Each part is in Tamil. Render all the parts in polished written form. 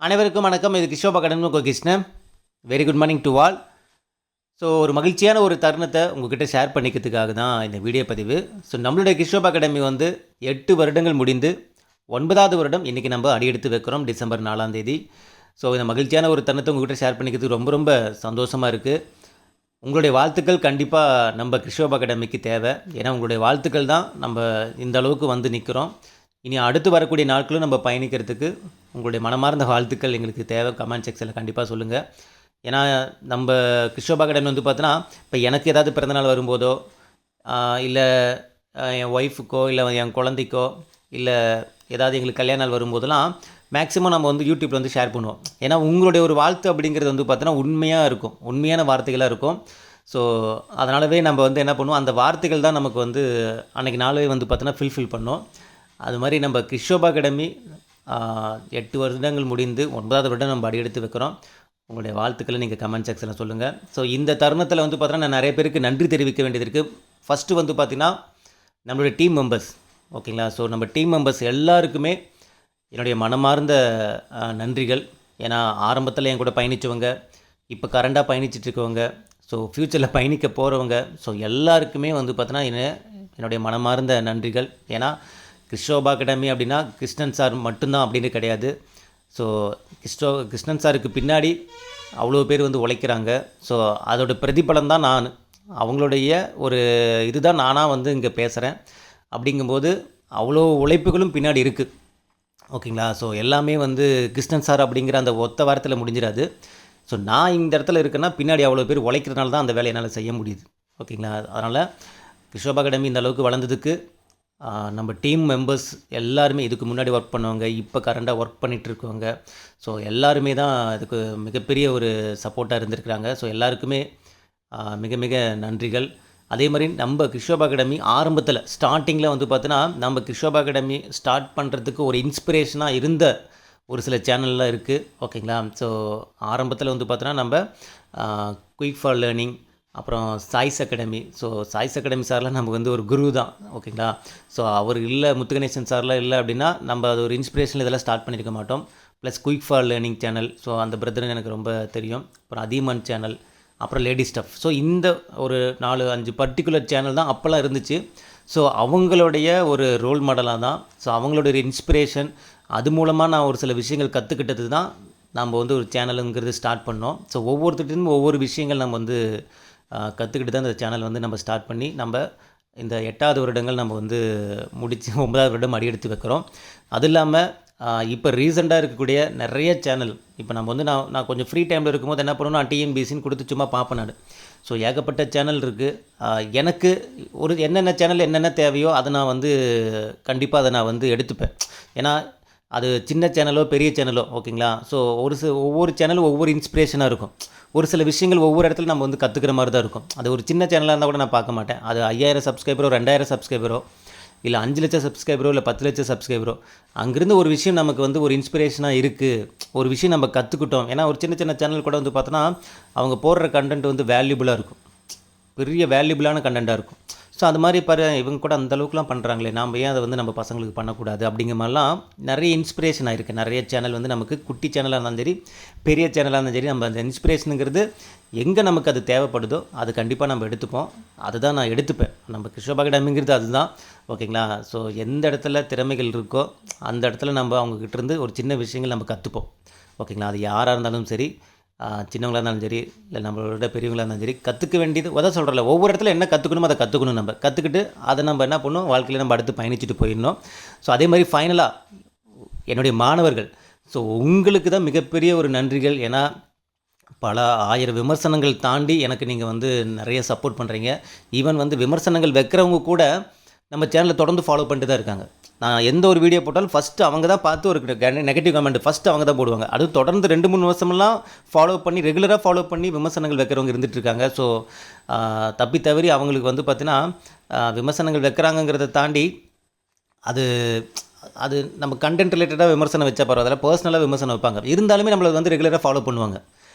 அனைவருக்கும் வணக்கம். இது கிஷோப் academy Krishnan. Very good morning to all. So ஒரு மகிழ்ச்சியான ஒரு தருணத்தை உங்கள்கிட்ட ஷேர் பண்ணிக்கிறதுக்காக தான் இந்த வீடியோ பதிவு. ஸோ நம்மளுடைய கிஷோப் அகாடமி 8 வருடங்கள் முடிந்து 9வது வருடம் இன்றைக்கி நம்ம அடியெடுத்து வைக்கிறோம், டிசம்பர் 4ஆம் தேதி. ஸோ இந்த மகிழ்ச்சியான ஒரு தருணத்தை உங்கள்கிட்ட ஷேர் பண்ணிக்கிறதுக்கு ரொம்ப ரொம்ப சந்தோஷமாக இருக்குது. உங்களுடைய வாழ்த்துக்கள் கண்டிப்பாக நம்ம கிஷோப் அகாடமிக்கு தேவை. ஏன்னா உங்களுடைய வாழ்த்துக்கள் தான் நம்ம இந்த அளவுக்கு நிற்கிறோம். இனி அடுத்து வரக்கூடிய நாட்களும் நம்ம பயணிக்கிறதுக்கு உங்களுடைய மனமார்ந்த வாழ்த்துக்கள் எங்களுக்கு தேவை. கமெண்ட் செக்ஷனில் கண்டிப்பாக சொல்லுங்கள். ஏன்னா நம்ம கிஷோப் அகாடமி பார்த்தோன்னா, இப்போ எனக்கு ஏதாவது பிறந்தநாள் வரும்போதோ, இல்லை என் ஒய்ஃபுக்கோ, இல்லை என் குழந்தைக்கோ, இல்லை ஏதாவது எங்களுக்கு கல்யாண நாள் வரும்போதெல்லாம் மேக்ஸிமம் நம்ம யூடியூப்பில் ஷேர் பண்ணுவோம். ஏன்னா உங்களுடைய ஒரு வாழ்த்து அப்படிங்கிறது பார்த்தோன்னா உண்மையாக இருக்கும், உண்மையான வார்த்தைகளாக இருக்கும். ஸோ அதனாலவே நம்ம என்ன பண்ணுவோம், அந்த வார்த்தைகள் தான் நமக்கு அன்றைக்கி நாளே பார்த்தோன்னா ஃபில்ஃபில் பண்ணோம். அது மாதிரி நம்ம கிஷோப் அகாடமி 8 வருடங்கள் முடிந்து 9வது வருடம் நம்ம அடியெடுத்து வைக்கிறோம். உங்களுடைய வாழ்த்துக்களை நீங்கள் கமெண்ட் செக்ஷனில் சொல்லுங்கள். ஸோ இந்த தருணத்தில் பார்த்தோன்னா நான் நிறைய பேருக்கு நன்றி தெரிவிக்க வேண்டியது இருக்குது. ஃபஸ்ட்டு பார்த்திங்கன்னா நம்மளுடைய டீம் மெம்பர்ஸ், ஓகேங்களா. ஸோ நம்ம டீம் மெம்பர்ஸ் எல்லாருக்குமே என்னுடைய மனமார்ந்த நன்றிகள். ஏன்னா ஆரம்பத்தில் என் கூட பயணித்தவங்க, இப்போ கரண்டாக பயணிச்சிட்ருக்கவங்க, ஸோ ஃப்யூச்சரில் பயணிக்க போகிறவங்க, ஸோ எல்லாருக்குமே பார்த்தோன்னா என்னுடைய மனமார்ந்த நன்றிகள். ஏன்னா கிஷோப் அகாடமி அப்படின்னா கிருஷ்ணன் சார் மட்டும்தான் அப்படின்னு கிடையாது. ஸோ கிருஷ்ணன் சாருக்கு பின்னாடி அவ்வளோ பேர் உழைக்கிறாங்க. ஸோ அதோட பிரதிபலம் தான் நான். அவங்களுடைய ஒரு இதுதான் நானாக இங்கே பேசுகிறேன். அப்படிங்கும்போது அவ்வளோ உழைப்புகளும் பின்னாடி இருக்குது, ஓகேங்களா. ஸோ எல்லாமே கிருஷ்ணன் சார் அப்படிங்கிற அந்த ஒத்த வாரத்தில் முடிஞ்சிடாது. ஸோ நான் இந்த இடத்துல இருக்கேன்னா பின்னாடி அவ்வளோ பேர் உழைக்கிறதுனால தான் அந்த வேலையை என்னால் செய்ய முடியுது, ஓகேங்களா. அதனால் கிஷோப் அகாடமி இந்த அளவுக்கு வளர்ந்ததுக்கு நம்ம டீம் மெம்பர்ஸ் எல்லாருமே, இதுக்கு முன்னாடி ஒர்க் பண்ணவங்க, இப்போ கரண்டாக ஒர்க் பண்ணிகிட்ருக்கவங்க, ஸோ எல்லாருமே தான் இதுக்கு மிகப்பெரிய ஒரு சப்போர்ட்டாக இருந்திருக்கிறாங்க. ஸோ எல்லாருக்குமே மிக மிக நன்றிகள். அதே மாதிரி நம்ம கிஷோப் அகாடமி ஆரம்பத்தில் ஸ்டார்டிங்கில் பார்த்தோன்னா, நம்ம கிஷோப் அகாடமி ஸ்டார்ட் பண்ணுறதுக்கு ஒரு இன்ஸ்பிரேஷனாக இருந்த ஒரு சில சேனல்லாம் இருக்குது, ஓகேங்களா. ஸோ ஆரம்பத்தில் பார்த்தோன்னா நம்ம குயிக் ஃபார் லேர்னிங், அப்புறம் choice academy. So choice academy சார்லாம் நமக்கு ஒரு குரு தான், ஓகேங்களா. ஸோ அவர் இல்லை, முத்துகணேசன் சார்லாம் இல்லை அப்படின்னா நம்ம அது ஒரு இன்ஸ்பிரேஷனில் இதெல்லாம் ஸ்டார்ட் பண்ணியிருக்க மாட்டோம். Plus quick for learning channel, so அந்த பிரதர் எனக்கு ரொம்ப தெரியும். அப்புறம் அதிமன் சேனல், அப்புறம் லேடி ஸ்டஃப். ஸோ இந்த ஒரு 4-5 பர்டிகுலர் சேனல் தான் அப்போல்லாம் இருந்துச்சு. ஸோ அவங்களுடைய ஒரு ரோல் மாடலாக தான், ஸோ அவங்களுடைய ஒரு இன்ஸ்பிரேஷன், அது மூலமாக நான் ஒரு சில விஷயங்கள் கற்றுக்கிட்டது தான் நம்ம ஒரு சேனலுங்கிறது ஸ்டார்ட் பண்ணோம். ஸோ ஒவ்வொருத்தருக்கும் ஒவ்வொரு விஷயங்கள் நம்ம கற்றுக்கிட்டு தான் இந்த சேனல் நம்ம ஸ்டார்ட் பண்ணி நம்ம இந்த 8வது வருடங்கள் நம்ம முடித்து 9வது வருடம் அடியெடுத்து வைக்கிறோம். அது இல்லாமல் இப்போ ரீசெண்டாக இருக்கக்கூடிய நிறைய சேனல், இப்போ நம்ம நான் கொஞ்சம் ஃப்ரீ டைமில் இருக்கும்போது என்ன பண்ணணும், நான் டிஎன்பிசின்னு கொடுத்து சும்மா பார்ப்பேன் நான். ஸோ ஏகப்பட்ட சேனல் இருக்குது. எனக்கு ஒரு என்னென்ன சேனல் என்னென்ன தேவையோ அதை நான் கண்டிப்பாக அதை நான் எடுத்துப்பேன். ஏன்னா அது சின்ன சேனலோ பெரிய சேனலோ, ஓகேங்களா. ஸோ ஒவ்வொரு சேனலும் ஒவ்வொரு இன்ஸ்பிரேஷனாக இருக்கும். ஒரு சில விஷயங்கள் ஒவ்வொரு இடத்துல நம்ம கற்றுக்கிற மாதிரி தான் இருக்கும். அது ஒரு சின்ன சேனலாக இருந்தால் கூட நான் பார்க்க மாட்டேன். அது 5000 சப்ஸ்கிரைபரோ 2000 சப்ஸ்கிரைபரோ இல்லை 5 லட்சம் சப்ஸ்கிரைபரோ இல்லை 10 லட்சம் சப்ஸ்கிரைபரோ, அங்கேருந்து ஒரு விஷயம் நமக்கு ஒரு இன்ஸ்பிரேஷனாக இருக்குது, ஒரு விஷயம் நம்ம கற்றுக்கிட்டோம். ஏன்னா ஒரு சின்ன சின்ன சேனல் கூட பார்த்தோன்னா அவங்க போடுற கண்டென்ட் வேல்யூபுளாக இருக்கும், பெரிய வேல்யூபுளான கண்டென்ட்டாக இருக்கும். ஸோ அது மாதிரி இவங்க கூட அந்தளவுக்குலாம் பண்ணுறாங்களே, நாம் ஏன் அதை நம்ம பசங்களுக்கு பண்ணக்கூடாது அப்படிங்கிற மாதிரிலாம் நிறைய இன்ஸ்பிரேஷன் ஆகிருக்கு. நிறைய சேனல் நமக்கு குட்டி சேனலாக இருந்தாலும் சரி, பெரிய சேனலாக இருந்தாலும் சரி, நம்ம அந்த இன்ஸ்பிரேஷனுங்கிறது எங்கே நமக்கு அது தேவைப்படுதோ அது கண்டிப்பாக நம்ம எடுத்துப்போம். அதுதான் நான் எடுத்துப்பேன். நம்ம கிஷோப் அகாடமிங்கிறது அதுதான், ஓகேங்களா. ஸோ எந்த இடத்துல திறமைகள் இருக்கோ அந்த இடத்துல நம்ம அவங்கக்கிட்டேருந்து ஒரு சின்ன விஷயங்கள் நம்ம கற்றுப்போம், ஓகேங்களா. அது யாராக இருந்தாலும் சரி, சின்னவங்களாக இருந்தாலும் சரி, இல்லை நம்மளோட பெரியவங்களாக இருந்தாலும் சரி, கற்றுக்க வேண்டியது அதான் சொல்கிறல, ஒவ்வொரு இடத்துல என்ன கற்றுக்கணுமோ அதை கற்றுக்கணும். நம்ம கற்றுக்கிட்டு அதை நம்ம என்ன பண்ணணும், வாழ்க்கையில் நம்ம அடுத்து பயணிச்சுட்டு போயிடணும். ஸோ அதே மாதிரி ஃபைனலாக என்னுடைய மாணவர்கள், ஸோ உங்களுக்கு தான் மிகப்பெரிய ஒரு நன்றிகள். ஏன்னா பல 1000 விமர்சனங்கள் தாண்டி எனக்கு நீங்கள் நிறைய சப்போர்ட் பண்ணுறீங்க. ஈவன் விமர்சனங்கள் வைக்கிறவங்க கூட நம்ம சேனலை தொடர்ந்து ஃபாலோ பண்ணிட்டு தான் இருக்காங்க. நான் எந்த ஒரு வீடியோ போட்டாலும் ஃபஸ்ட்டு அவங்க தான் பார்த்து ஒரு நெகட்டிவ் கமெண்ட் ஃபஸ்ட்டு அவங்க தான் போடுவாங்க. அதுவும் தொடர்ந்து 2-3 வருஷமெல்லாம் ஃபாலோ பண்ணி, ரெகுலராக ஃபாலோ பண்ணி விமர்சனங்கள் வைக்கிறவங்க இருந்துகிட்ருக்காங்க. ஸோ தப்பி தவறி அவங்களுக்கு பார்த்தீங்கன்னா விமர்சனங்கள் வைக்கிறாங்கங்கிறத தாண்டி அது அது நம்ம கண்டென்ட் ரிலேட்டடாக விமர்சனம் வச்சா பரவாயில்ல, பர்சனலாக விமர்சனம் வைப்பாங்க. இருந்தாலுமே நம்மளை ரெகுலராக ஃபாலோ பண்ணுவாங்க.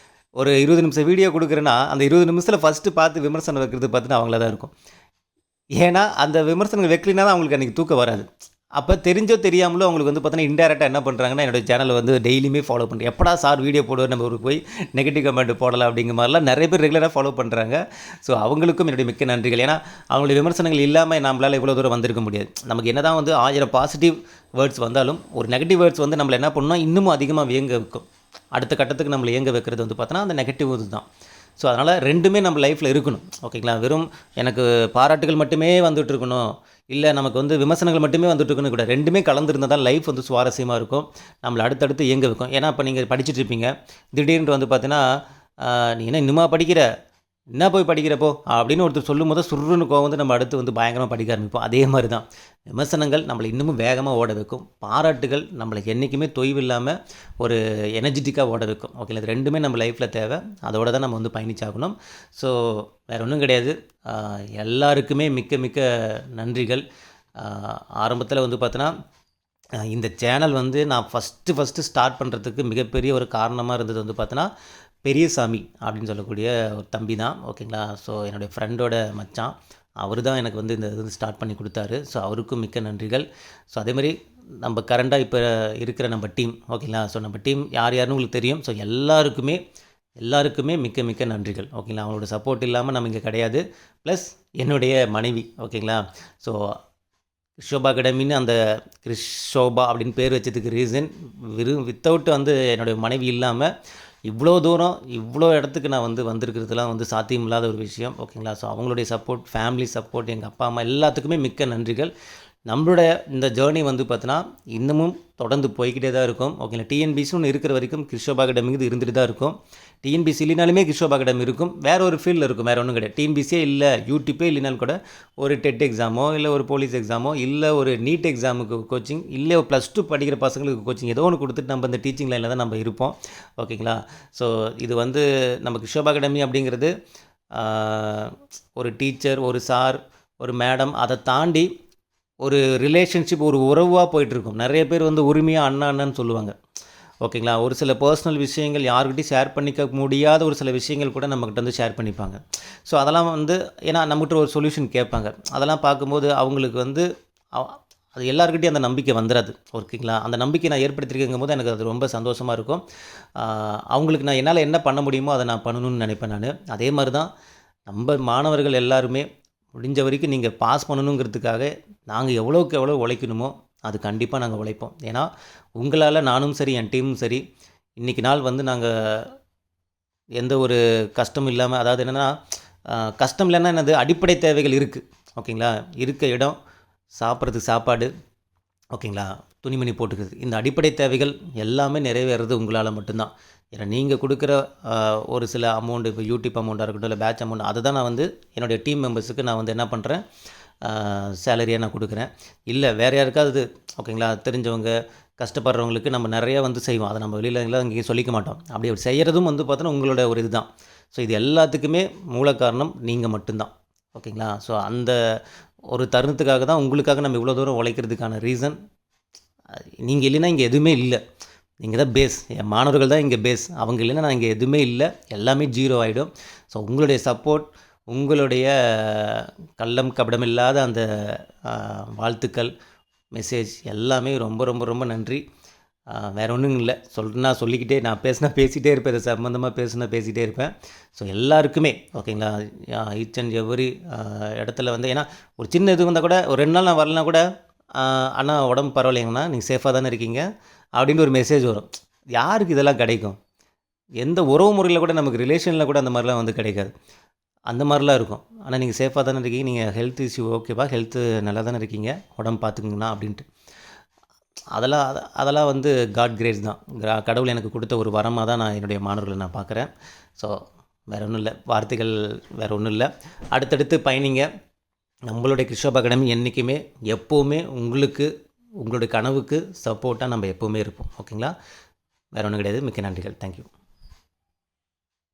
ஒரு 20 நிமிஷம் வீடியோ கொடுக்குறேன்னா அந்த 20 நிமிஷத்தில் ஃபஸ்ட்டு பார்த்து விமர்சனம் வைக்கிறது பார்த்தீங்கன்னா அவங்கள தான் இருக்கும். ஏன்னா அந்த விமர்சனங்கள் வைக்கலினா தான் அவங்களுக்கு அன்றைக்கி தூக்கம் வராது. அப்போ தெரிஞ்சோ தெரியாமலோ அவங்களுக்கு வந்து பார்த்தீங்கன்னா இன்டெரக்டாக என்ன பண்ணுறாங்கன்னா என்னோட சேனலை வந்து டெய்லியுமே ஃபாலோ பண்ணுறேன். எப்படா சார் வீடியோ போடுவோம், நம்ம ஒரு போய் நெகட்டிவ் கமெண்ட் போடலாம் அப்படிங்கிற மாதிரிலாம் நிறைய பேர் ரெகுலராக ஃபாலோ பண்ணுறாங்க. ஸோ அவங்களுக்கும் என்னுடைய மிக்க நன்றிகள். ஏன்னா அவங்களுடைய விமர்சனங்கள் இல்லாமல் நம்மளால் இவ்வளோ தூரம் வந்திருக்க முடியாது. நமக்கு என்ன தான் வந்து 1000 பாசிட்டிவ் வேர்ட்ஸ் வந்தாலும் ஒரு நெகட்டிவ் வேர்ட்ஸ் வந்து நம்மளை என்ன பண்ணணும், இன்னமும் அதிகமாக வியங்க வைக்கும். அடுத்த கட்டத்துக்கு நம்மளை இயங்க வைக்கிறது வந்து பார்த்தோன்னா அந்த நெகட்டிவ் இது தான். ஸோ அதனால் ரெண்டுமே நம்ம லைஃப்பில் இருக்கணும். ஓகேங்களா, வெறும் எனக்கு பாராட்டுகள் மட்டுமே வந்துட்டு இருக்கணும், இல்லை நமக்கு வந்து விமர்சனங்கள் மட்டுமே வந்துட்டு இருக்கணும் கூட, ரெண்டுமே கலந்துருந்தால் தான் லைஃப் வந்து சுவாரஸ்யமாக இருக்கும், நம்மளை அடுத்தடுத்து இயங்க வைக்கும். ஏன்னா இப்போ நீங்கள் படிச்சுட்டு இருப்பீங்க, திடீர்னு வந்து பார்த்தீங்கன்னா நீ என்ன இன்னுமா படிக்கிற, என்ன போய் படிக்கிறப்போ அப்படின்னு ஒருத்தர் சொல்லும் போது சுருன்னு கோவம் வந்து நம்ம அடுத்து வந்து பயங்கரமாக படிக்க ஆரம்பிப்போம். அதே மாதிரி தான் விமர்சனங்கள் நம்மளை இன்னமும் வேகமாக ஓட வைக்கும், பாராட்டுகள் நம்மளை என்றைக்குமே தொய்வு இல்லாமல் ஒரு எனர்ஜெட்டிக்காக ஓட வைக்கும். ஓகேங்களா, இது ரெண்டுமே நம்ம லைஃப்பில் தேவை, அதோடு தான் நம்ம வந்து பயணிச்சாகணும். ஸோ வேறு ஒன்றும் கிடையாது. எல்லாருக்குமே மிக்க மிக்க நன்றிகள். ஆரம்பத்தில் வந்து பார்த்தோன்னா இந்த சேனல் வந்து நான் ஃபஸ்ட்டு ஸ்டார்ட் பண்ணுறதுக்கு மிகப்பெரிய ஒரு காரணமாக இருந்தது வந்து பார்த்தோன்னா பெரியசாமி அப்படின்னு சொல்லக்கூடிய ஒரு தம்பி தான். ஓகேங்களா, ஸோ என்னுடைய ஃப்ரெண்டோட மச்சான், அவர் தான் எனக்கு வந்து இந்த இது ஸ்டார்ட் பண்ணி கொடுத்தாரு. ஸோ அவருக்கும் மிக்க நன்றிகள். ஸோ அதேமாதிரி நம்ம கரண்டாக இப்போ இருக்கிற நம்ம டீம், ஓகேங்களா, ஸோ நம்ம டீம் யாருன்னு உங்களுக்கு தெரியும். ஸோ எல்லாருக்குமே மிக்க மிக்க நன்றிகள். ஓகேங்களா, அவங்களோட சப்போர்ட் இல்லாமல் நம்ம இங்கே கிடையாது. ப்ளஸ் என்னுடைய மனைவி, ஓகேங்களா, ஸோ கிறிஸ்ஷோபா அகாடமின்னு அந்த கிறிஸ்ஷோபா அப்படின்னு பேர் வச்சதுக்கு ரீசன் வித்தவுட் வந்து என்னுடைய மனைவி இல்லாமல் இவ்வளோ தூரம் இவ்வளோ இடத்துக்கு நான் வந்து வந்திருக்கிறதுலாம் வந்து சாத்தியம் இல்லாத ஒரு விஷயம். ஓகேங்களா, ஸோ அவங்களுடைய சப்போர்ட், ஃபேமிலி சப்போர்ட், எங்கள் அப்பா அம்மா எல்லாத்துக்குமே மிக்க நன்றிகள். நம்மளோட இந்த ஜேர்னி வந்து பார்த்தோன்னா இன்னமும் தொடர்ந்து போய்கிட்டே தான் இருக்கும். ஓகேங்களா, டிஎன்பிசின்னு ஒன்று இருக்கிற வரைக்கும் கிறிஸ்ஷோபா அகாடமிங்கிறது இருந்துட்டு தான் இருக்கும். டிஎன்பிசி இல்லைனாலுமே கிறிஸ்ஷோபா அகாடமி இருக்கும், வேறு ஒரு ஃபீல்டில் இருக்கும், வேறு ஒன்றும் கிடையாது. டிஎன்பிசியே இல்லை, யூடியூப்பே இல்லைனாலும் கூட ஒரு டெட் எக்ஸாமோ இல்லை ஒரு போலீஸ் எக்ஸாமோ இல்லை ஒரு நீட் எக்ஸாமுக்கு கோச்சிங், இல்லை ஒரு +2 படிக்கிற பசங்களுக்கு கோச்சிங், ஏதோ ஒன்று கொடுத்துட்டு நம்ம இந்த டீச்சிங் லைனில் தான் நம்ம இருப்போம். ஓகேங்களா, ஸோ இது வந்து நம்ம கிறிஸ்ஷோபா அகாடமி அப்படிங்கிறது ஒரு டீச்சர், ஒரு சார், ஒரு மேடம், அதை தாண்டி ஒரு ரிலேஷன்ஷிப், ஒரு உறவாக போயிட்டுருக்கும். நிறைய பேர் வந்து உரிமையாக அண்ணான்னு சொல்லுவாங்க. ஓகேங்களா, ஒரு சில பர்சனல் விஷயங்கள் யாருக்கிட்டையும் ஷேர் பண்ணிக்க முடியாத ஒரு சில விஷயங்கள் கூட நம்மக்கிட்ட வந்து ஷேர் பண்ணிப்பாங்க. ஸோ அதெல்லாம் வந்து ஏன்னா நம்மகிட்ட ஒரு சொல்யூஷன் கேட்பாங்க. அதெல்லாம் பார்க்கும்போது அவங்களுக்கு வந்து அது எல்லாருக்கிட்டையும் அந்த நம்பிக்கை வந்துடாது. ஓகேங்களா, அந்த நம்பிக்கை நான் ஏற்படுத்தியிருக்குங்கும் போது எனக்கு அது ரொம்ப சந்தோஷமாக இருக்கும். அவங்களுக்கு நான் என்னால் என்ன பண்ண முடியுமோ அதை நான் பண்ணணும்னு நினைப்பேன் நான். அதே மாதிரி தான் நம்ம மாணவர்கள் எல்லாருமே முடிஞ்ச வரைக்கும் நீங்கள் பாஸ் பண்ணணுங்கிறதுக்காக நாங்கள் எவ்வளோக்கு எவ்வளோ உழைக்கணுமோ அது கண்டிப்பாக நாங்கள் உழைப்போம். ஏன்னா உங்களால் நானும் சரி, என் டீமும் சரி, இன்றைக்கி நாள் வந்து நாங்கள் எந்த ஒரு கஷ்டமும் இல்லாமல், அதாவது என்னென்னா கஷ்டம் இல்லைன்னா என்னது, அடிப்படை தேவைகள் இருக்குது. ஓகேங்களா, இருக்க இடம், சாப்பிட்றதுக்கு சாப்பாடு, ஓகேங்களா, துணிமணி போட்டுக்கிறது, இந்த அடிப்படை தேவைகள் எல்லாமே நிறைவேறது உங்களால் மட்டும்தான். ஏன்னா நீங்கள் கொடுக்குற ஒரு சில அமௌண்ட், இப்போ யூடியூப் அமௌண்ட்டாக இருக்கட்டும் இல்லை பேட்ச் அமௌண்ட், அதை தான் நான் வந்து என்னுடைய டீம் மெம்பர்ஸுக்கு நான் வந்து என்ன பண்ணுறேன், சேலரியாக நான் கொடுக்குறேன். இல்லை வேறு யாருக்காவது, ஓகேங்களா, தெரிஞ்சவங்க கஷ்டப்படுறவங்களுக்கு நம்ம நிறையா வந்து செய்வோம், அதை நம்ம வெளியில் அங்கேயும் சொல்லிக்க மாட்டோம். அப்படி செய்கிறதும் வந்து பார்த்தோன்னா உங்களோட ஒரு இது தான். ஸோ இது எல்லாத்துக்குமே மூல காரணம் நீங்கள் மட்டும்தான். ஓகேங்களா, ஸோ அந்த ஒரு தருணத்துக்காக தான், உங்களுக்காக நம்ம இவ்வளோ தூரம் உழைக்கிறதுக்கான ரீசன் நீங்கள் இல்லைன்னா இங்கே எதுவுமே இல்லை. நீங்கள் தான் பேஸ், என் மாணவர்கள் தான் இங்கே பேஸ். அவங்க இல்லைன்னா நான் இங்கே எதுவுமே இல்லை, எல்லாமே ஜீரோ ஆகிடும். ஸோ உங்களுடைய சப்போர்ட், உங்களுடைய கள்ளம் கபடம் இல்லாத அந்த வாழ்த்துக்கள், மெசேஜ் எல்லாமே ரொம்ப ரொம்ப ரொம்ப நன்றி. வேறு ஒன்றும் இல்லை, சொல்லிக்கிட்டே நான் பேசிகிட்டே இருப்பேன், இதை சம்மந்தமாக பேசிகிட்டே இருப்பேன். ஸோ எல்லாருக்குமே ஓகேங்களா, ஈச் அண்ட் எவ்ரி இடத்துல வந்து, ஏன்னா ஒரு சின்ன இது வந்தால் கூட ஒரு 2 நாள் நான் வரலனா கூட, அண்ணா உடம்பு பரவாயில்லைங்கண்ணா, நீங்கள் சேஃபாக தானே இருக்கீங்க அப்படின்னு ஒரு மெசேஜ் வரும். யாருக்கு இதெல்லாம் கிடைக்கும்? எந்த உறவு முறையில் கூட, நமக்கு ரிலேஷனில் கூட அந்த மாதிரிலாம் வந்து கிடைக்காது. அந்த மாதிரிலாம் இருக்கும். ஆனால் நீங்கள் சேஃபாக தானே இருக்கீங்க, நீங்கள் ஹெல்த் இஷ்யூ ஓகேப்பா, ஹெல்த்து நல்லா தானே இருக்கீங்க, உடம்பு பார்த்துக்குங்கண்ணா அப்படின்ட்டு. அதெல்லாம் வந்து காட் கிரேஸ் தான். கடவுள் எனக்கு கொடுத்த ஒரு வரமாக தான் நான் என்னுடைய மாணவர்களை நான் பார்க்குறேன். ஸோ வேறு ஒன்றும் இல்லை, வார்த்தைகள் வேறு ஒன்றும் இல்லை. அடுத்தடுத்து பயணிங்க. நம்மளுடைய கிறிஸ்ஷோபா அகாடமி என்றைக்குமே எப்போவுமே உங்களுக்கு, உங்களுடைய கனவுக்கு சப்போர்ட்டாக நம்ம எப்போவுமே இருப்போம். ஓகேங்களா, வேறு ஒன்றும் கிடையாது. மிக்க நன்றிகள். தேங்க்யூ.